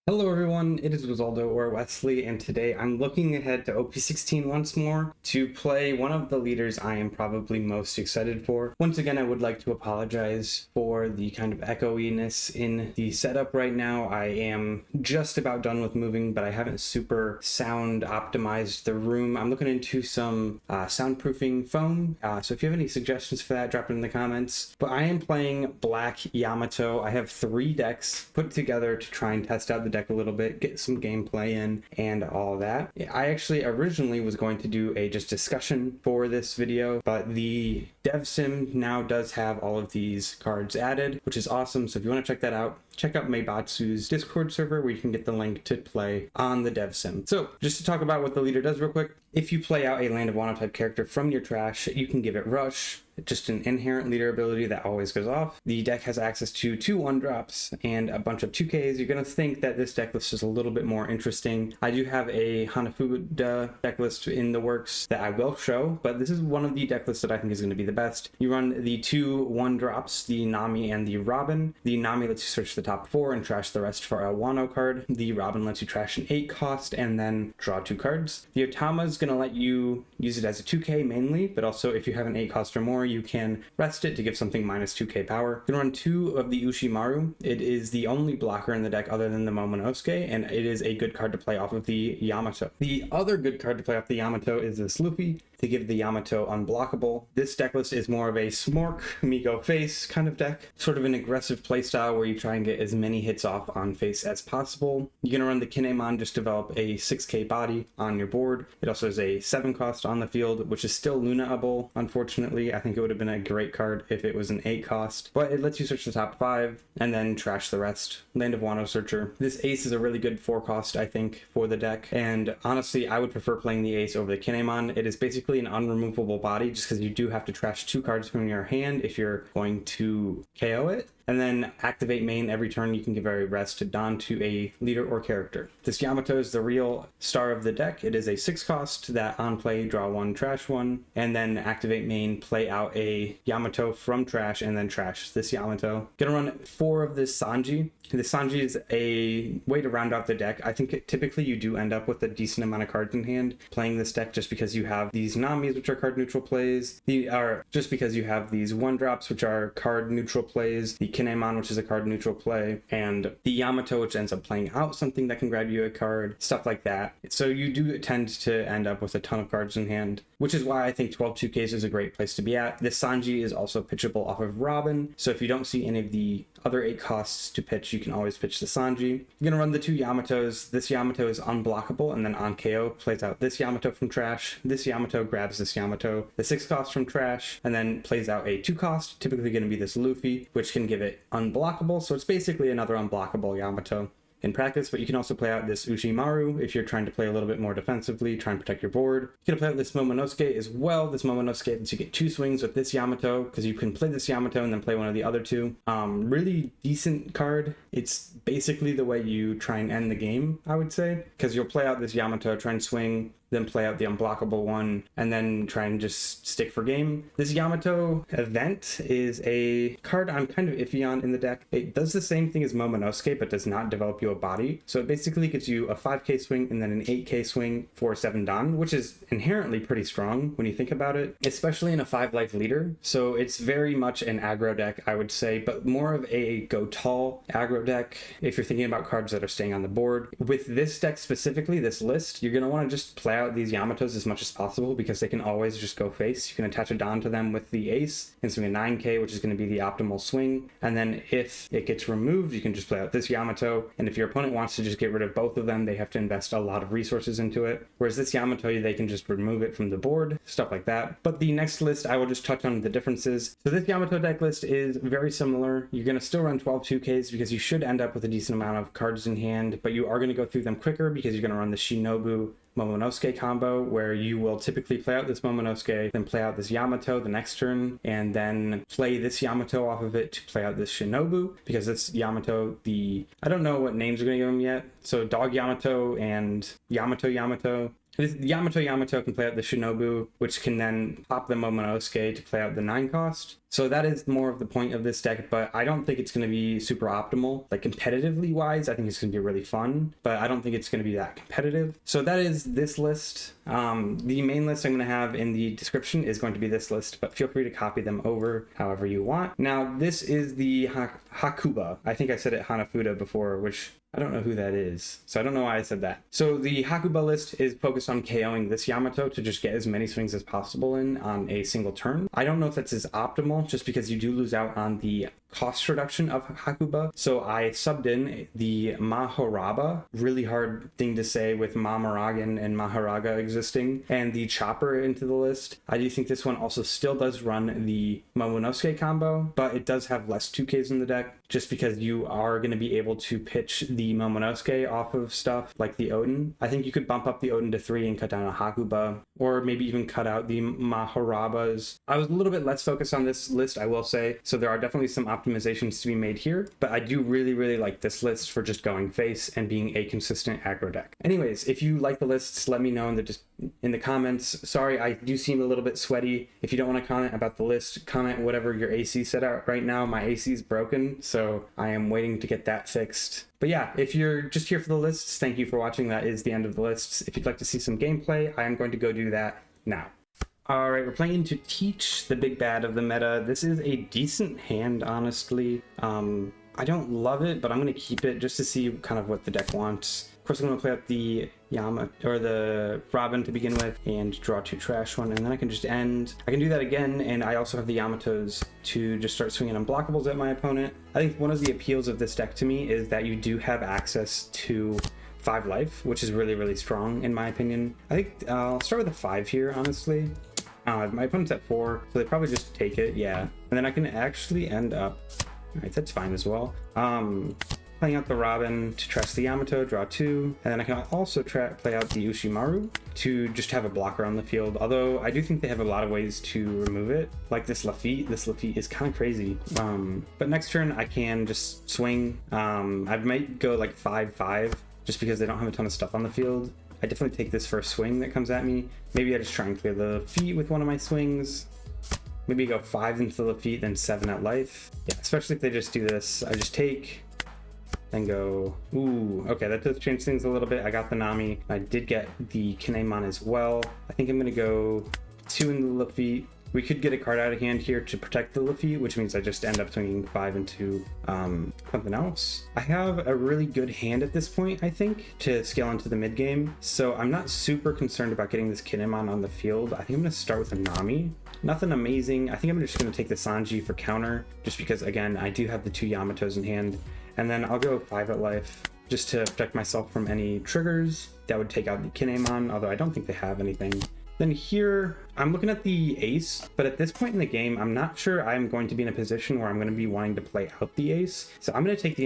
Hello everyone, it is Rizaldo or Wesley, and today I'm looking ahead to OP16 once more to play one of the leaders I am probably most excited for. Once again, I would like to apologize for the kind of echoiness in the setup right now. I am just about done with moving, but I haven't super sound optimized the room. I'm looking into some soundproofing foam, so if you have any suggestions for that, drop it in the comments. But I am playing Black Yamato. I have 3 decks put together to try and test out the deck a little bit, get some gameplay in, and all that. I actually originally was going to do a just discussion for this video, but the dev sim now does have all of these cards added, which is awesome. So if you want to check that out, check out Meibatsu's Discord server where you can get the link to play on the dev sim. So just to talk about what the leader does real quick, if you play out a Land of Wano type character from your trash, you can give it Rush, just an inherent leader ability that always goes off. The deck has access to 2 1-drops and a bunch of 2Ks. You're going to think that this deck list is a little bit more interesting. I do have a Hanafuda deck list in the works that I will show, but this is one of the deck lists that I think is going to be the best. You run the 2 1-drops, the Nami and the Robin. The Nami lets you search the top 4 and trash the rest for a Wano card. The Robin lets you trash an 8 cost and then draw 2 cards. The Otama is going to let you use it as a 2K mainly, but also if you have an 8 cost or more, you can rest it to give something minus 2K power. You can run 2 of the Ushimaru. It is the only blocker in the deck other than the Momonosuke, and it is a good card to play off of the Yamato. The other good card to play off the Yamato is this Luffy, to give the Yamato unblockable. This deck list is more of a Smork, Miko face kind of deck, sort of an aggressive playstyle where you try and get as many hits off on face as possible. You're going to run the Kinemon, just develop a 6K body on your board. It also has a 7 cost on the field, which is still Luna-able, unfortunately. I think it would have been a great card if it was an 8 cost, but it lets you search the top 5 and then trash the rest. Land of Wano Searcher. This Ace is a really good 4 cost, I think, for the deck, and honestly, I would prefer playing the Ace over the Kinemon. It is basically an unremovable body just because you do have to trash 2 cards from your hand if you're going to KO it. And then activate main every turn. You can give a rest to Don to a leader or character. This Yamato is the real star of the deck. It is a 6 cost that on play, draw 1, trash 1, and then activate main, play out a Yamato from trash, and then trash this Yamato. Gonna run 4 of this Sanji. This Sanji is a way to round out the deck. I think typically you do end up with a decent amount of cards in hand playing this deck just because you have these Namis, which are card neutral plays. Just because you have these 1-drops, which are card neutral plays. The Kinemon, which is a card neutral play, and the Yamato, which ends up playing out something that can grab you a card, stuff like that. So you do tend to end up with a ton of cards in hand, which is why I think 12 2Ks is a great place to be at. This Sanji is also pitchable off of Robin, so if you don't see any of the other 8 costs to pitch, you can always pitch the Sanji. You're going to run the 2 Yamatos. This Yamato is unblockable, and then on KO plays out this Yamato from trash. This Yamato grabs this Yamato, the 6 cost from trash, and then plays out a 2 cost, typically going to be this Luffy, which can give it unblockable, so it's basically another unblockable Yamato in practice. But you can also play out this Ushimaru if you're trying to play a little bit more defensively, try and protect your board. You can play out this Momonosuke as well. This Momonosuke lets you get 2 swings with this Yamato, because you can play this Yamato and then play one of the other 2. Really decent card. It's basically the way you try and end the game, I would say, because you'll play out this Yamato, try and swing, then play out the unblockable one, and then try and just stick for game. This Yamato event is a card I'm kind of iffy on in the deck. It does the same thing as Momonosuke, but does not develop you a body. So it basically gives you a 5K swing and then an 8K swing for 7 Don, which is inherently pretty strong when you think about it, especially in a 5-life leader. So it's very much an aggro deck, I would say, but more of a go tall aggro deck if you're thinking about cards that are staying on the board. With this deck specifically, this list, you're going to want to just play out these Yamatos as much as possible because they can always just go face. You can attach a Don to them with the Ace and swing a 9K, which is going to be the optimal swing. And then if it gets removed, you can just play out this Yamato. And if your opponent wants to just get rid of both of them, they have to invest a lot of resources into it. Whereas this Yamato, they can just remove it from the board, stuff like that. But the next list, I will just touch on the differences. So this Yamato deck list is very similar. You're going to still run 12 2Ks because you should end up with a decent amount of cards in hand, but you are going to go through them quicker because you're going to run the Shinobu Momonosuke combo, where you will typically play out this Momonosuke, then play out this Yamato the next turn, and then play this Yamato off of it to play out this Shinobu, because this Yamato, I don't know what names we're going to give him yet, so Dog Yamato and Yamato. This Yamato can play out the Shinobu, which can then pop the Momonosuke to play out the 9 cost. So that is more of the point of this deck, but I don't think it's going to be super optimal. Like competitively wise, I think it's going to be really fun, but I don't think it's going to be that competitive. So that is this list. The main list I'm going to have in the description is going to be this list, but feel free to copy them over however you want. Now, this is the Hakuba. I think I said it Hanafuda before, which I don't know who that is, so I don't know why I said that. So the Hakuba list is focused on KOing this Yamato to just get as many swings as possible in on a single turn. I don't know if that's as optimal, just because you do lose out on the cost reduction of Hakuba. So I subbed in the Maharaga, really hard thing to say with Mamaragan and Maharaga existing, and the Chopper into the list. I do think this one also still does run the Momonosuke combo, but it does have less 2Ks in the deck, just because you are going to be able to pitch the Momonosuke off of stuff like the Odin. I think you could bump up the Odin to 3 and cut down a Hakuba, or maybe even cut out the Maharabas. I was a little bit less focused on this list, I will say, so there are definitely some optimizations to be made here, but I do really like this list for just going face and being a consistent aggro deck. Anyways, if you like the lists, let me know in the comments. Sorry, I do seem a little bit sweaty. If you don't want to comment about the list, comment whatever your AC set out right now. My AC is broken, so I am waiting to get that fixed. But yeah, if you're just here for the lists, thank you for watching. That is the end of the lists. If you'd like to see some gameplay, I am going to go do that now. Alright, we're playing to Teach, the big bad of the meta. This is a decent hand, honestly. I don't love it, but I'm going to keep it just to see kind of what the deck wants. Of course, I'm going to play out the Yamato, or the Robin to begin with, and draw 2 trash one, and then I can just end. I can do that again, and I also have the Yamatos to just start swinging unblockables at my opponent. I think one of the appeals of this deck to me is that you do have access to 5 life, which is really strong in my opinion. I think I'll start with a 5 here, honestly. My opponent's at 4, so they probably just take it, yeah. And then I can actually end up, alright, that's fine as well. Playing out the Robin to trash the Yamato, draw 2, and then I can also play out the Ushimaru to just have a blocker on the field, although I do think they have a lot of ways to remove it, like this Lafitte. This Lafitte is kind of crazy. But next turn I can just swing. I might go like 5-5, just because they don't have a ton of stuff on the field. I definitely take this first swing that comes at me. Maybe I just try and clear the feet with one of my swings. Maybe go 5 into the feet, then 7 at life. Yeah, especially if they just do this. I just take, then go, ooh, okay, that does change things a little bit. I got the Nami. I did get the Kinemon as well. I think I'm gonna go 2 into the feet. We could get a card out of hand here to protect the Lafitte, which means I just end up swinging 5 into something else. I have a really good hand at this point, I think, to scale into the mid game. So I'm not super concerned about getting this Kinemon on the field. I think I'm gonna start with a Nami. Nothing amazing. I think I'm just gonna take the Sanji for counter, just because, again, I do have the 2 Yamatos in hand. And then I'll go 5 at life, just to protect myself from any triggers that would take out the Kinemon, although I don't think they have anything. Then here, I'm looking at the ace, but at this point in the game, I'm not sure I'm going to be in a position where I'm going to be wanting to play out the ace. So I'm going to take the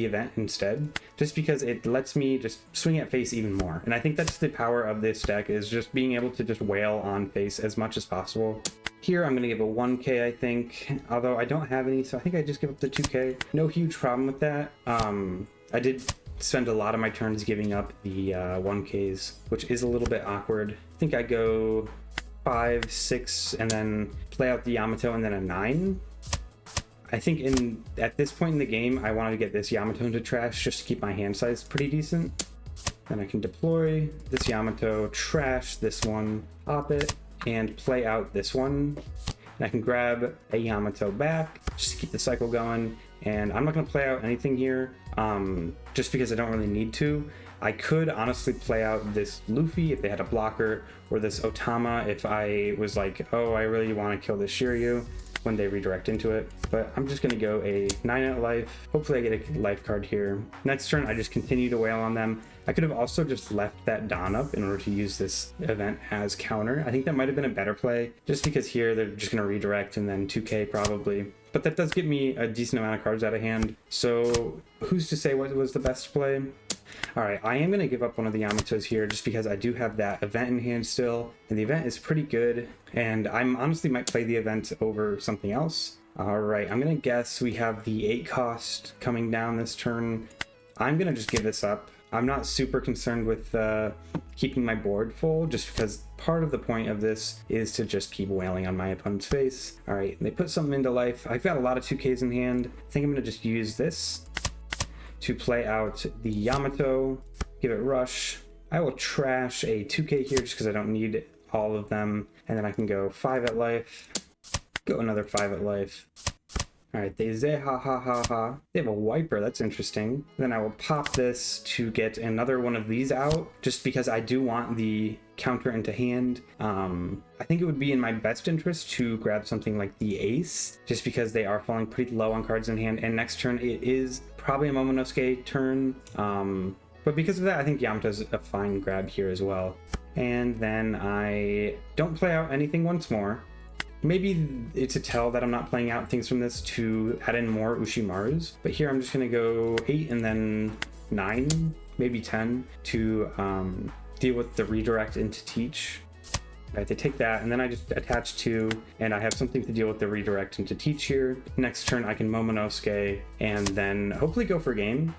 event instead, just because it lets me just swing at face even more. And I think that's the power of this deck, is just being able to just wail on face as much as possible. Here, I'm going to give a 1k, I think, although I don't have any, so I think I just give up the 2k. No huge problem with that. I did spend a lot of my turns giving up the 1ks, which is a little bit awkward. I think I go 5, 6, and then play out the Yamato and then a 9. I think at this point in the game, I wanted to get this Yamato into trash just to keep my hand size pretty decent. Then I can deploy this Yamato, trash this one, pop it, and play out this one. And I can grab a Yamato back just to keep the cycle going. And I'm not going to play out anything here, just because I don't really need to. I could honestly play out this Luffy if they had a blocker, or this Otama if I was like, oh, I really want to kill this Shiryu when they redirect into it. But I'm just going to go a 9 at life. Hopefully I get a life card here. Next turn, I just continue to wail on them. I could have also just left that Dawn up in order to use this event as counter. I think that might have been a better play, just because here they're just going to redirect and then 2k probably. But that does get me a decent amount of cards out of hand. So who's to say what was the best play? All right, I am going to give up one of the Yamatos here just because I do have that event in hand still, and the event is pretty good, and I'm honestly might play the event over something else. All right, I'm going to guess we have the 8 cost coming down this turn. I'm gonna just give this up. I'm not super concerned with keeping my board full, just because part of the point of this is to just keep wailing on my opponent's face. All right, they put something into life. I've got a lot of 2Ks in hand. I think I'm gonna just use this to play out the Yamato, give it rush. I will trash a 2K here just because I don't need all of them. And then I can go 5 at life, go another 5 at life. All right, they say ha ha ha ha. They have a wiper, that's interesting. Then I will pop this to get another one of these out, just because I do want the counter into hand. I think it would be in my best interest to grab something like the ace, just because they are falling pretty low on cards in hand, and next turn it is probably a Momonosuke turn. But because of that, I think Yamato's a fine grab here as well. And then I don't play out anything once more. Maybe it's a tell that I'm not playing out things from this to add in more Ushimarus, but here I'm just gonna go 8 and then 9, maybe 10 to deal with the redirect into teach. Right, they take that, and then I just attach 2, and I have something to deal with the redirect into teach here. Next turn I can Momonosuke, and then hopefully go for game.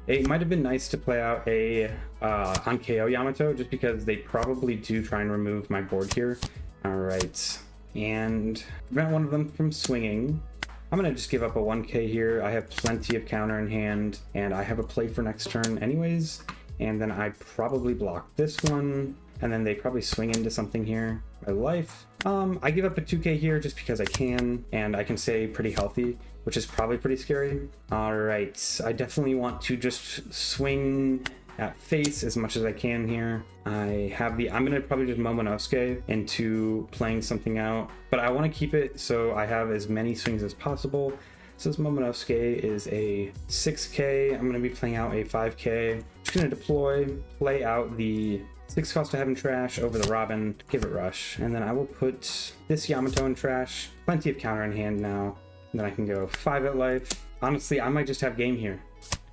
It might have been nice to play out a on KO Yamato, just because they probably do try and remove my board here. All right. And prevent one of them from swinging. I'm gonna just give up a 1K here. I have plenty of counter in hand, and I have a play for next turn anyways. And then I probably block this one, and then they probably swing into something here. My life. I give up a 2K here just because I can, and I can stay pretty healthy, which is probably pretty scary. All right, I definitely want to just swing at face as much as I can here. I'm gonna probably just Momonosuke into playing something out, but I want to keep it so I have as many swings as possible. So this Momonosuke is a 6K. I'm gonna be playing out a 5K. Just gonna deploy, play out the 6 cost to heaven trash over the Robin, give it rush, and then I will put this Yamato in trash. Plenty of counter in hand now. And then I can go 5 at life. Honestly, I might just have game here.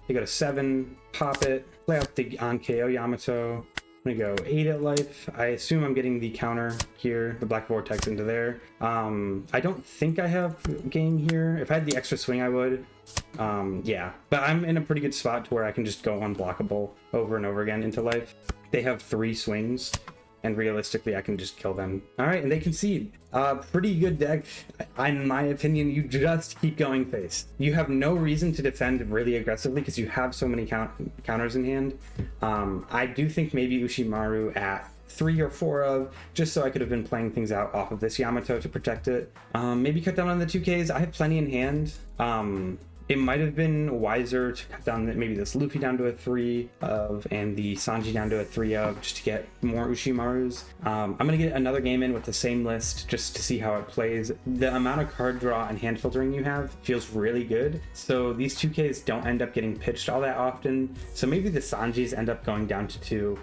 They go to 7, pop it, play out the on KO Yamato. I'm gonna go 8 at life. I assume I'm getting the counter here, the Black Vortex into there. I don't think I have game here. If I had the extra swing, I would. Yeah, but I'm in a pretty good spot to where I can just go unblockable over and over again into life. They have 3 swings, and realistically I can just kill them. All right, and they concede. Pretty good deck. In my opinion, you just keep going face. You have no reason to defend really aggressively because you have so many counters in hand. I do think maybe Ushimaru at 3 or 4 of, just so I could have been playing things out off of this Yamato to protect it. Maybe cut down on the 2Ks. I have plenty in hand. It might have been wiser to cut down maybe this Luffy down to a 3 of and the Sanji down to a 3 of, just to get more Ushimarus. I'm going to get another game in with the same list just to see how it plays. The amount of card draw and hand filtering you have feels really good. So these 2Ks don't end up getting pitched all that often. So maybe the Sanjis end up going down to 2.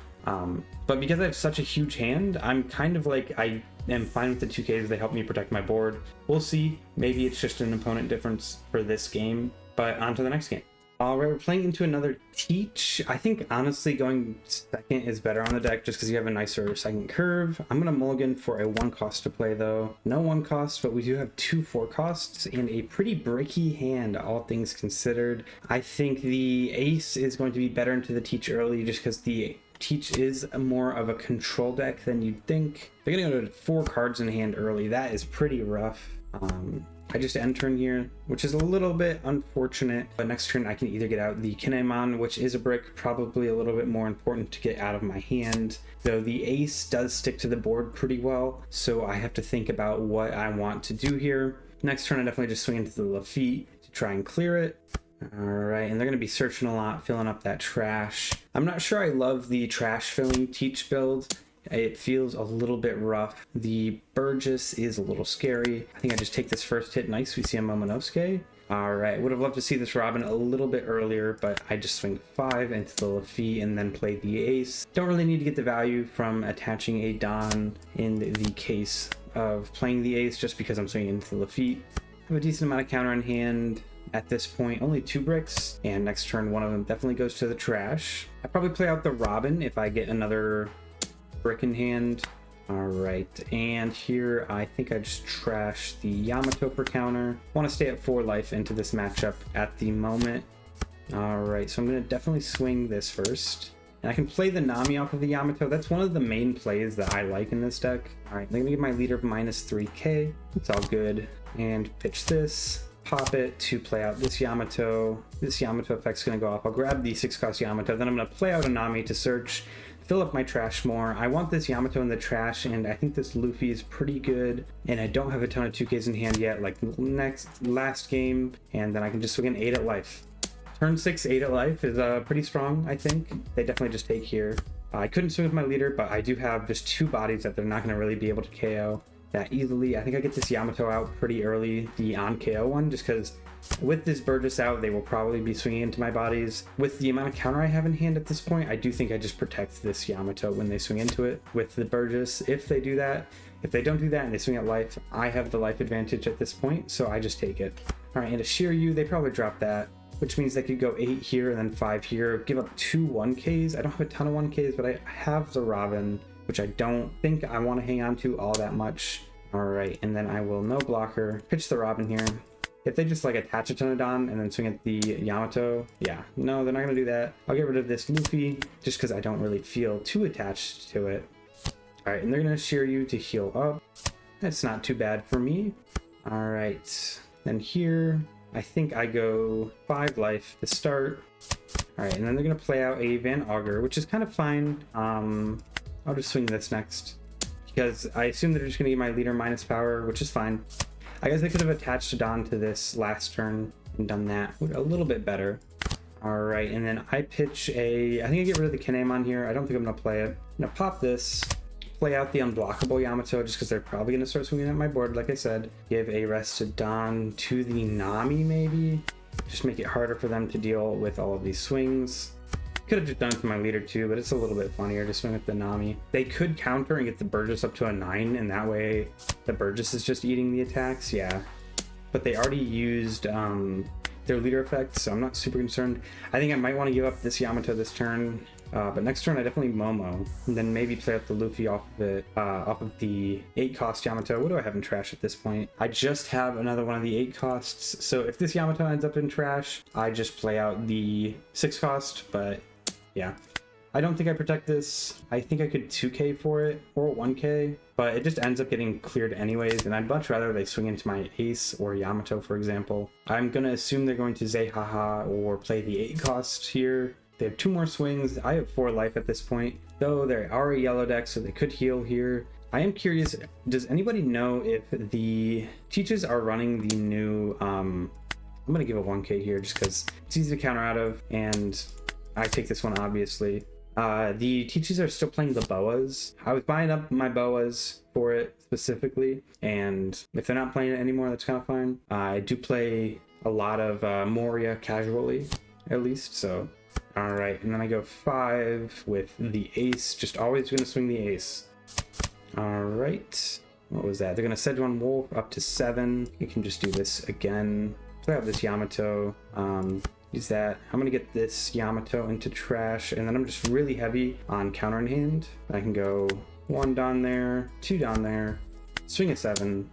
But because I have such a huge hand, I'm kind of like, I am fine with the 2Ks. They help me protect my board. We'll see. Maybe it's just an opponent difference for this game, but on to the next game. All right, we're playing into another teach. I think honestly going second is better on the deck just because you have a nicer second curve. I'm going to mulligan for a 1 cost to play though. No 1 cost, but we do have 2 4 costs and a pretty bricky hand, all things considered. I think the ace is going to be better into the teach early just because the teach is more of a control deck than you'd think. They're gonna go to 4 cards in hand early. That is pretty rough. I just end turn here, which is a little bit unfortunate, but next turn I can either get out the Kinemon, which is a brick, probably a little bit more important to get out of my hand, though the ace does stick to the board pretty well, so I have to think about what I want to do here. Next turn I definitely just swing into the Lafitte to try and clear it. All right, and they're going to be searching a lot, filling up that trash. I'm not sure I love the trash filling teach build. It feels a little bit rough. The Burgess is a little scary. I think I just take this first hit. Nice, we see a Momonosuke. All right, would have loved to see this Robin a little bit earlier, but I just swing 5 into the Lafitte and then play the ace. Don't really need to get the value from attaching a Don in the case of playing the ace, just because I'm swinging into the Lafitte. I have a decent amount of counter in hand. At this point, only 2 bricks, and next turn one of them definitely goes to the trash. I probably play out the Robin if I get another brick in hand. All right, and here I think I just trash the Yamato for counter. Want to stay at 4 life into this matchup at the moment. All right, so I'm going to definitely swing this first. And I can play the Nami off of the Yamato. That's one of the main plays that I like in this deck. All right, I'm going to give my leader minus 3k. It's all good. And pitch this. Pop it to play out this Yamato. This Yamato effect's going to go off. I'll grab the 6-cost Yamato. Then I'm going to play out a Nami to search, fill up my trash more. I want this Yamato in the trash, and I think this Luffy is pretty good. And I don't have a ton of 2Ks in hand yet, like last game. And then I can just swing an 8 at life. Turn 6, 8 at life is pretty strong, I think. They definitely just take here. I couldn't swing with my leader, but I do have just 2 bodies that they're not going to really be able to KO that easily. I think I get this Yamato out pretty early, the on KO one, just because with this Burgess out, they will probably be swinging into my bodies. With the amount of counter I have in hand at this point, I do think I just protect this Yamato when they swing into it with the Burgess. If they do that, if they don't do that and they swing at life, I have the life advantage at this point, so I just take it. All right, and to Shiryu, they probably drop that, which means they could go 8 here and then 5 here, give up 2 1Ks. I don't have a ton of 1Ks, but I have the Robin, which I don't think I want to hang on to all that much. All right, and then I will no blocker, pitch the Robin here. If they just like attach a Tonodon and then swing at the Yamato, yeah, no, they're not gonna do that. I'll get rid of this Luffy just because I don't really feel too attached to it. All right, and they're gonna Shiryu to heal up. That's not too bad for me. All right, then here, I think I go 5 life to start. All right, and then they're gonna play out a Van Augur, which is kind of fine. I'll just swing this next because I assume they're just gonna give my leader minus power, which is fine. I guess I could have attached a Don to this last turn and done that a little bit better. All right, and then I pitch a, I think I get rid of the Kinemon here. I don't think I'm gonna play it. I'm gonna pop this, play out the unblockable Yamato just because they're probably gonna start swinging at my board, like I said. Give a rested Don to the Nami maybe. Just make it harder for them to deal with all of these swings. Could have just done it for my leader too, but it's a little bit funnier to swing with the Nami. They could counter and get the Burgess up to a 9, and that way the Burgess is just eating the attacks, yeah. But they already used their leader effect, so I'm not super concerned. I think I might want to give up this Yamato this turn, but next turn I definitely Momo, and then maybe play out the Luffy off of the 8-cost Yamato. What do I have in trash at this point? I just have another one of the 8 costs, so if this Yamato ends up in trash, I just play out the 6-cost, but yeah. I don't think I protect this. I think I could 2k for it or 1k, but it just ends up getting cleared anyways, and I'd much rather they swing into my Ace or Yamato, for example. I'm gonna assume they're going to Zehaha or play the 8-cost here. They have 2 more swings. I have 4 life at this point, though they are a yellow deck, so they could heal here. I am curious, does anybody know if the teaches are running the new, I'm gonna give a 1k here just because it's easy to counter out of, and I take this one obviously. The teachers are still playing the boas. I was buying up my boas for it specifically, and if they're not playing it anymore, that's kind of fine. I do play a lot of Moria casually, at least, so. All right, and then I go 5 with the Ace, just always gonna swing the Ace. All right, what was that? They're gonna Sejuan Wolf up to 7. You can just do this again. Play out this Yamato. Use that. I'm gonna get this Yamato into trash, and then I'm just really heavy on counter in hand. I can go 1 down there, 2 down there, swing a 7.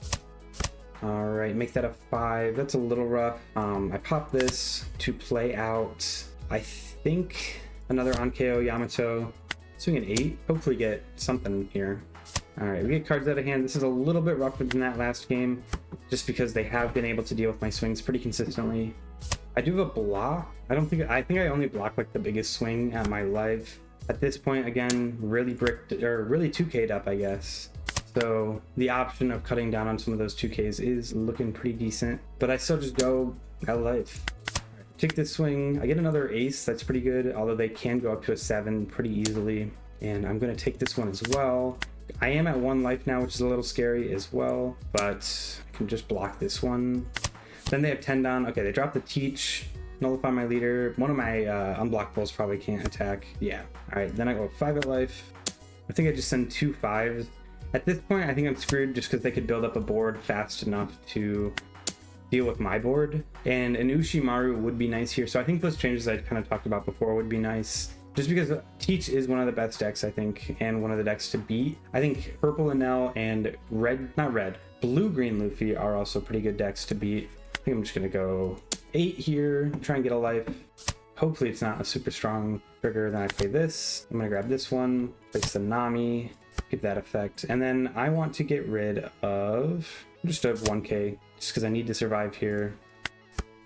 All right, make that a 5. That's a little rough. I pop this to play out, I think, another on KO Yamato. Swing an 8. Hopefully get something here. All right, we get cards out of hand. This is a little bit rougher than that last game, just because they have been able to deal with my swings pretty consistently. I do have a block. I think I only block like the biggest swing at my life. At this point, again, really 2K'd up, I guess. So the option of cutting down on some of those 2Ks is looking pretty decent, but I still just go at life. Take this swing. I get another Ace. That's pretty good, although they can go up to a 7 pretty easily. And I'm gonna take this one as well. I am at 1 life now, which is a little scary as well, but I can just block this one. Then they have 10 down. Okay, they drop the Teach, nullify my leader. One of my unblockables probably can't attack. Yeah. All right, then I go 5 at life. I think I just send 2 5s. At this point, I think I'm screwed just because they could build up a board fast enough to deal with my board. And an Ushimaru would be nice here. So I think those changes I kind of talked about before would be nice. Just because Teach is one of the best decks, I think, and one of the decks to beat. I think Purple Enel and Blue-Green Luffy are also pretty good decks to beat. I think I'm just gonna go 8 here, try and get a life. Hopefully it's not a super strong trigger. Then I play this. I'm gonna grab this one, place the Nami, give that effect. And then I want to get rid of just a 1k, just because I need to survive here.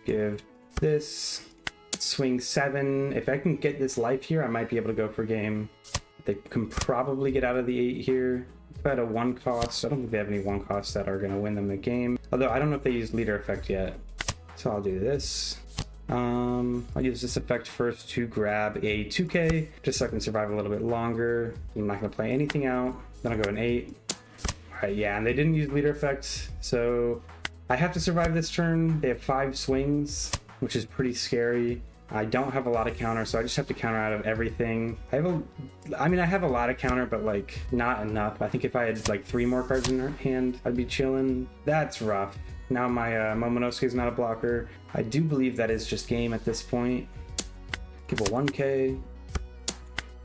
Give this, swing 7. If I can get this life here, I might be able to go for game. They can probably get out of the 8 here. If I had a 1 cost, I don't think they have any 1 costs that are gonna win them the game. Although I don't know if they use leader effect yet. So I'll do this. I'll use this effect first to grab a 2k, just so I can survive a little bit longer. I'm not gonna play anything out. Then I'll go an 8. All right, yeah, and they didn't use leader effect, so I have to survive this turn. They have 5 swings, which is pretty scary. I don't have a lot of counter, so I just have to counter out of everything. I have a lot of counter, but like not enough. I think if I had like 3 more cards in hand, I'd be chilling. That's rough. Now my Momonosuke is not a blocker. I do believe that is just game at this point. Give a 1k,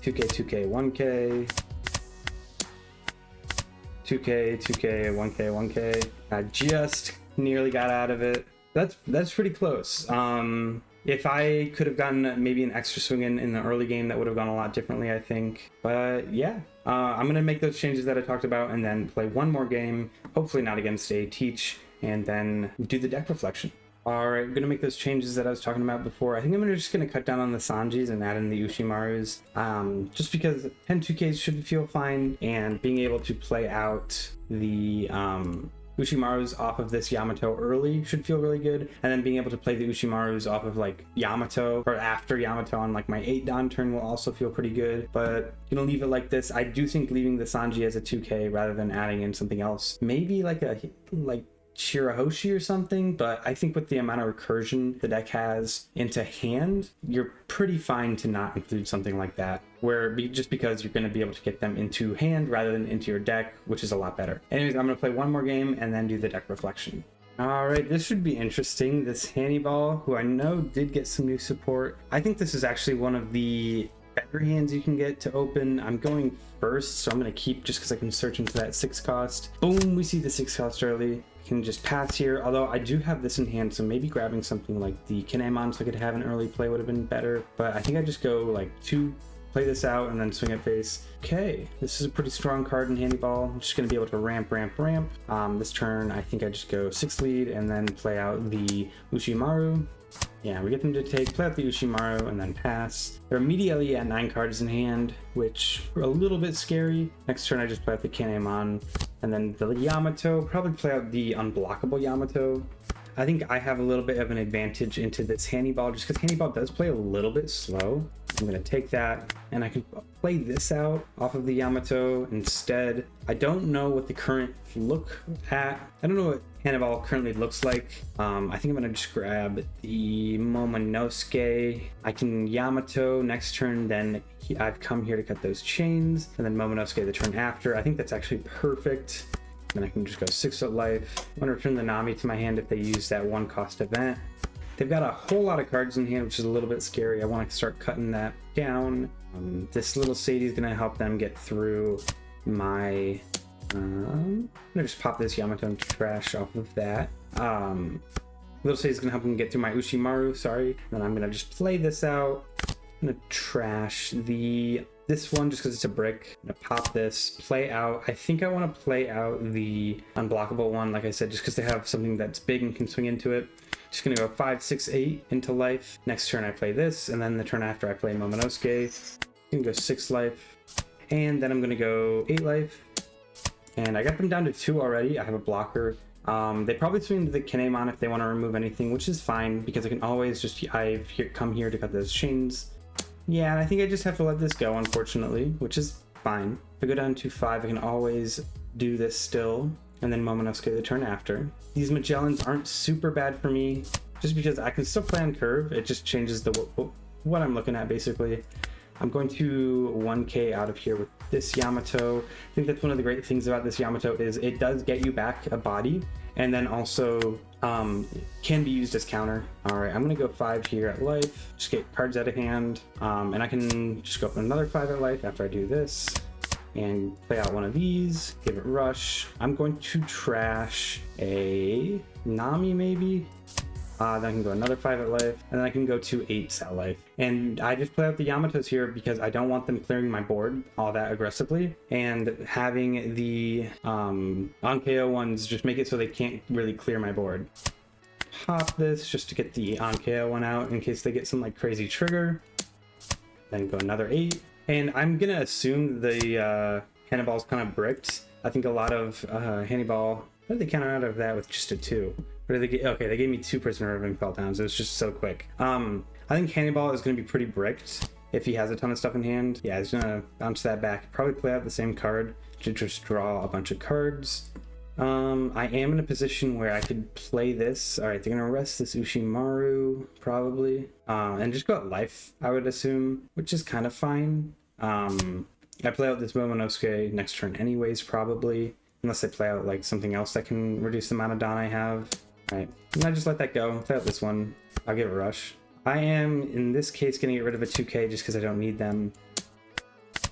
2k, 2k, 1k, 2k, 2k, 1k, 1k. I just nearly got out of it. That's pretty close. If I could have gotten maybe an extra swing in the early game, that would have gone a lot differently, I think. But yeah, I'm gonna make those changes that I talked about and then play one more game, hopefully not against a Teach, and then do the deck reflection. All right, I'm gonna make those changes that I was talking about before. I think I'm just gonna cut down on the Sanjis and add in the Ushimarus, just because 10 2Ks should feel fine, and being able to play out the Ushimarus off of this Yamato early should feel really good, and then being able to play the Ushimarus off of like Yamato or after Yamato on like my 8 Don turn will also feel pretty good. But gonna leave it like this. I do think leaving the Sanji as a 2k rather than adding in something else, maybe like Shirahoshi or something, but I think with the amount of recursion the deck has into hand, you're pretty fine to not include something like that, just because you're going to be able to get them into hand rather than into your deck, which is a lot better. Anyways, I'm going to play one more game and then do the deck reflection. All right, this should be interesting. This Hannibal, who I know did get some new support. I think this is actually one of the better hands you can get to open. I'm going first, so I'm going to keep just because I can search into that 6 cost. Boom, we see the 6 cost early. Can just pass here, although I do have this in hand, so maybe grabbing something like the Kinemon so I could have an early play would have been better, but I think I just go like 2, play this out, and then swing at face. Okay, this is a pretty strong card in Hannibal. I'm just going to be able to ramp. This turn, I think I just go 6 lead and then play out the Ushimaru. Yeah, we get them to play out the Ushimaru and then pass. They're immediately at 9 cards in hand, which are a little bit scary. Next turn, I just play out the Kinemon and then the Yamato. Probably play out the unblockable Yamato. I think I have a little bit of an advantage into this Hannibal just because Hannibal does play a little bit slow. I'm going to take that and I can play this out off of the Yamato instead. I don't know what the current look at. I don't know what Hannibal currently looks like. I think I'm going to just grab the Momonosuke. I can Yamato next turn, then I've come here to cut those chains, and then Momonosuke the turn after. I think that's actually perfect. Then I can just go 6 foot life. I'm going to return the Nami to my hand if they use that 1 cost event. They've got a whole lot of cards in hand, which is a little bit scary. I want to start cutting that down. This little Sadie is going to help them get through my... I'm going to just pop this Yamato into trash off of that. Little Sadie is going to help them get through my Ushimaru, sorry. Then I'm going to just play this out. I'm going to trash this one just because it's a brick. I'm gonna pop this, play out. I think I want to play out the unblockable one, like I said, just because they have something that's big and can swing into it. Just gonna go 5, 6, 8 into life. Next turn I play this, and then the turn after I play Momonosuke. I'm gonna go 6 life, and then I'm gonna go 8 life. And I got them down to 2 already. I have a blocker. They probably swing into the Kinemon if they want to remove anything, which is fine because I can always just come here to cut those chains. Yeah, and I think I just have to let this go, unfortunately, which is fine. If I go down to 5, I can always do this still, and then Momonosuke the turn after. These Magellans aren't super bad for me, just because I can still play on curve. It just changes what I'm looking at, basically. I'm going to 1k out of here with this Yamato. I think that's one of the great things about this Yamato is it does get you back a body, and then also can be used as counter. All right, I'm gonna go 5 here at life, just get cards out of hand, and I can just go up another 5 at life after I do this and play out one of these, give it rush. I'm going to trash a Nami maybe. Then I can go another 5 at life, and then I can go 2 8s at life. And I just play out the Yamatos here because I don't want them clearing my board all that aggressively, and having the on KO ones just make it so they can't really clear my board. Pop this just to get the on KO one out in case they get some like crazy trigger. Then go another 8. And I'm gonna assume the Hannibal's kind of bricked. I think a lot of Hannibal, how did they counter out of that with just a 2? What did they get? Okay, they gave me 2 prisoner of impel downs. It was just so quick. I think Hannibal is gonna be pretty bricked if he has a ton of stuff in hand. Yeah, he's gonna bounce that back. Probably play out the same card to just draw a bunch of cards. I am in a position where I could play this. All right, they're gonna rest this Ushimaru probably, and just go at life, I would assume, which is kind of fine. I play out this Momonosuke next turn anyways, probably, unless I play out like something else that can reduce the amount of Don I have. All right, and I just let that go. Play out this one. I'll give it a rush. I am in this case gonna get rid of a 2K just because I don't need them.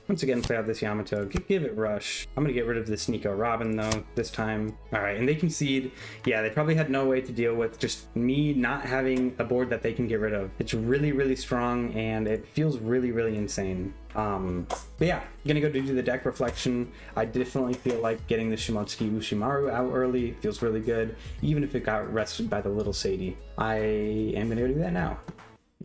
Once again, play out this Yamato. Give it rush. I'm gonna get rid of this Nico Robin though this time. All right, and they concede. Yeah, they probably had no way to deal with just me not having a board that they can get rid of. It's really, really strong, and it feels really, really insane. But yeah, I'm gonna go do the deck reflection. I definitely feel like getting the Shimotsuki Ushimaru out early feels really good, even if it got rested by the little Sadie. I am gonna go do that now.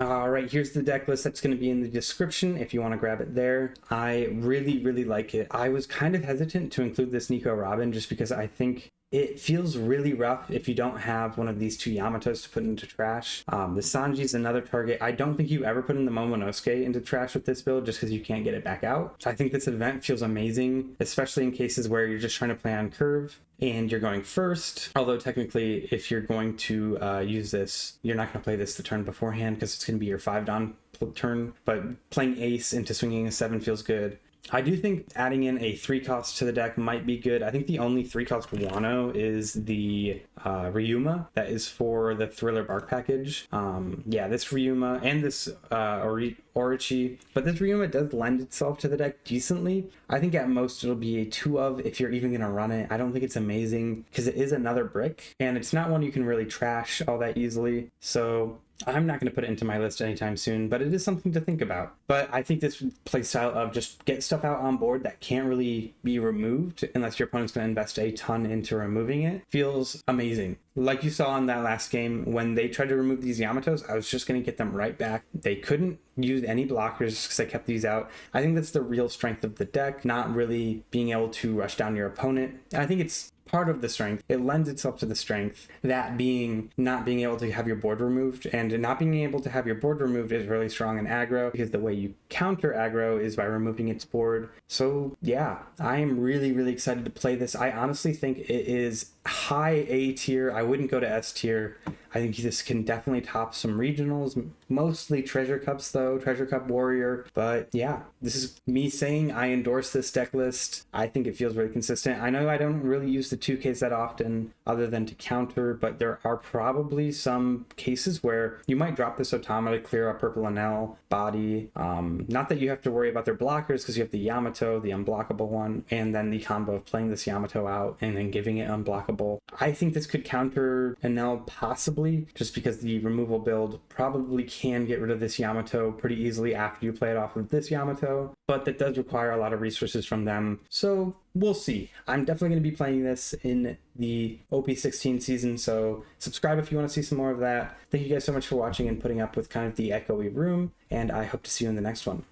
All right, here's the deck list that's going to be in the description if you want to grab it there. I really, really like it. I was kind of hesitant to include this Nico Robin just because I think it feels really rough if you don't have one of these 2 Yamatos to put into trash. The Sanji's another target. I don't think you ever put in the Momonosuke into trash with this build just because you can't get it back out. I think this event feels amazing, especially in cases where you're just trying to play on curve and you're going first. Although technically, if you're going to use this, you're not going to play this the turn beforehand because it's going to be your 5 Don turn. But playing ace into swinging a 7 feels good. I do think adding in a 3 cost to the deck might be good. I think the only 3 cost Wano is the Ryuma that is for the Thriller Bark package. Yeah, this Ryuma and this Orochi, but this Ryuma does lend itself to the deck decently. I think at most it'll be a 2 of if you're even gonna run it. I don't think it's amazing because it is another brick and it's not one you can really trash all that easily. So I'm not going to put it into my list anytime soon, but it is something to think about. But I think this playstyle of just get stuff out on board that can't really be removed unless your opponent's going to invest a ton into removing it feels amazing. Like you saw in that last game, when they tried to remove these Yamatos, I was just going to get them right back. They couldn't use any blockers because I kept these out. I think that's the real strength of the deck, not really being able to rush down your opponent. I think it's part of the strength. It lends itself to the strength, that being not being able to have your board removed, and not being able to have your board removed is really strong in aggro because the way you counter aggro is by removing its board. So yeah, I am really, really excited to play this. I honestly think it is high A tier. I wouldn't go to S tier. I think this can definitely top some regionals, mostly Treasure Cups though, Treasure Cup Warrior. But yeah, this is me saying I endorse this deck list. I think it feels really consistent. I know I don't really use the 2Ks that often other than to counter, but there are probably some cases where you might drop this Otama to clear a purple Enel body. Not that you have to worry about their blockers because you have the Yamato, the unblockable one, and then the combo of playing this Yamato out and then giving it unblockable. I think this could counter Enel possibly, just because the removal build probably can get rid of this Yamato pretty easily after you play it off of this Yamato, but that does require a lot of resources from them. So we'll see. I'm definitely going to be playing this in the OP16 season, so subscribe if you want to see some more of that. Thank you guys so much for watching and putting up with kind of the echoey room, and I hope to see you in the next one.